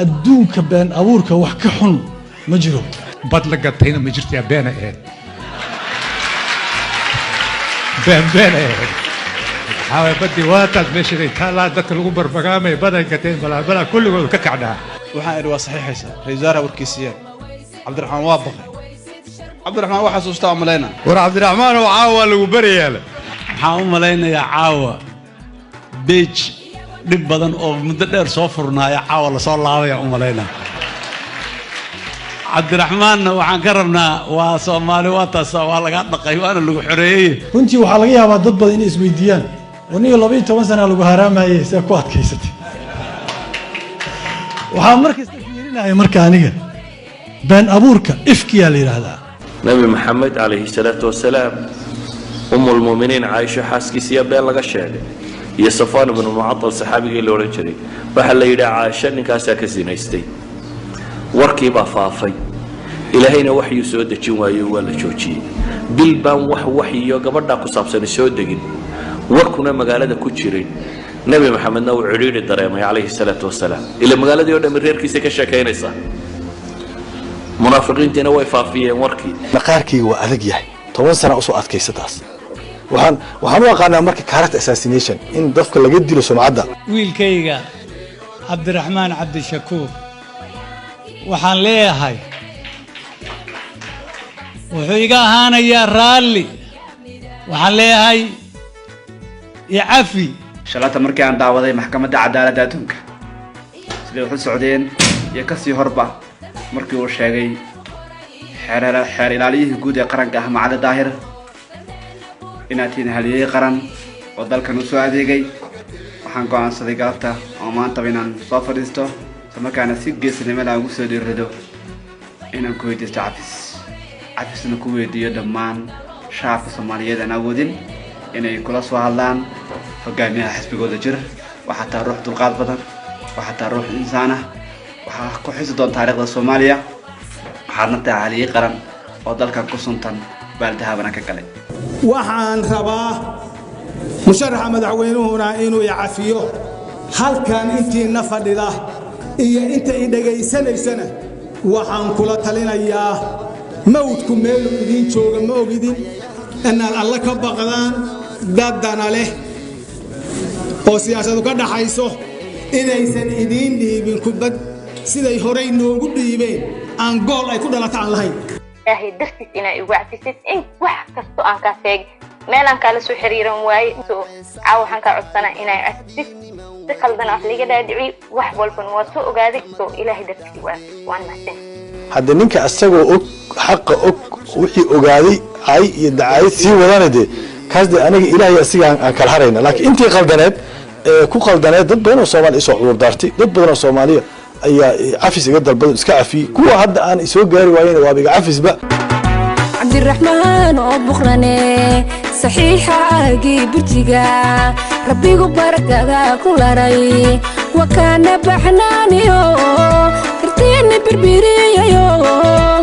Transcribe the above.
adduunka been abuurka wax ka xun ma jiro bad la gatayna ma jirtaa been ahayd been ahayd حاول بدي واتد مشري تلا دك لو بربغامي بدا كتين بلا كل ككعدا waxaan iri waa saxiixaysa rayzaara warkiisiyay Cabdiraxmaan waa baqay Cabdiraxmaan waxa soo staa malayna war Cabdiraxmaan oo caawa lagu bariyeelay waxaan u malaynayaa caawa beach dib badan oo muddo dheer soo furnaaya caawa la soo laabay u malaynaa Cabdiraxmaan waxaan ka rabnaa waa Soomaali waa taas waa laga dhaqay waana lagu xoreeyay runtii waxa laga yaabaa dad badan inay isweydiiyaan وني 12 سنة لو هرامي سكوات كيستي وحام مركز تفيرنا مركا أنيقا بين أبورك إفكيا لي هذا نبي محمد عليه الصلاة والسلام أم المؤمنين عائشة حاسكي سياب بين لغا الشهادة هي صفوان بن المعطل صحابي اللي ورنجري وحل يدعى عائشة نكاسا كزينيستي وركي بافافي إلى هنا وحي سودة جوايو ولا شوشي بالبان وحي يو قبرنا قصابسان سودة warkuna magaalada ku jiray nabi maxamedna uu ciriiri dareemay alayhi salatu wasalaam ila magaalada oo dhameerkiisa ka sheekeynaysa munaafiqiintina way faafiyeen warkii maqaarkii waa adag yahay 10 sano usoo adkaysataas waxaan u aqaanaa marka character assassination in dadka laga dilo sumcadda wiilkayga Cabdiraxmaan Cabdishakuur waxaan leeyahay wuxuu iga ahaanayaa raalli waxaan leeyahay يعفي شلات مركي أن دعوة محكمة عدالة داتونك سيدي وحل سعودين يكسي هربا مركي وشاقي حير إلاليه قود يقرن كهم عدد داهر إناتين هاليه قرن ودالك نسو عديقي وحانكو عن صديقاته ومان طبينا صافريستو سمكانا سيقي سنمالا وقسو دي الردو إنان كويت يستعفس عفس نكوي ديو دمان شعب صوماليا دانا ودين inay kula soo hadlaan hogaamiyaha xisbigooda jir waxa taa ruux dulqaad badan waxa taa ruux insaan ah waxa ku xisi doon taariikhda Soomaaliya waxaana taa cali qaran oo dalka ku suntan baaldahabana ka galay waxaan rabaa musharaxa madaxweynuhuna inuu yacafiyo halkan intii fadhida iyo inta ay dhageysanaysana waxaan kula talinayaa mawdku meel idin jooga ma ogidin أن الله كبقدان دادنا له أو سياسة كذا حيسه إذا يسن إدين دي بنكبد سيدا يهرين نوجد ديبين أن قال أي كذا لا تعلهين. هي درست إنا يوعفست إن واحد كستو أنك فيج ما لان كلا سو حريرا واي سو عاو حنك عصنا إنا يعفست تخلدنا في ليجا داعي واحد والفن وسو وقاعد سو إلهي درست وان محسن. هذا منك أستجوا حق وحي أقعدي أي يدعي سي ولانده كذا أنا إلهي أسيع عن كالحرينا لكن أنت قلدنات كو قلدنات ضد بين الصومال إسوا ودارتي ضد بين الصومالية أي عفيس يقدر بدل إسكافي كو هذا أنا إسوا جاري وين وابي عفيس بقى عبد الرحمن أبوخرني صحيح عجيب برتجا ربي قبرك ذا كل رأي وكان بحناني يو كرتيني بربري يو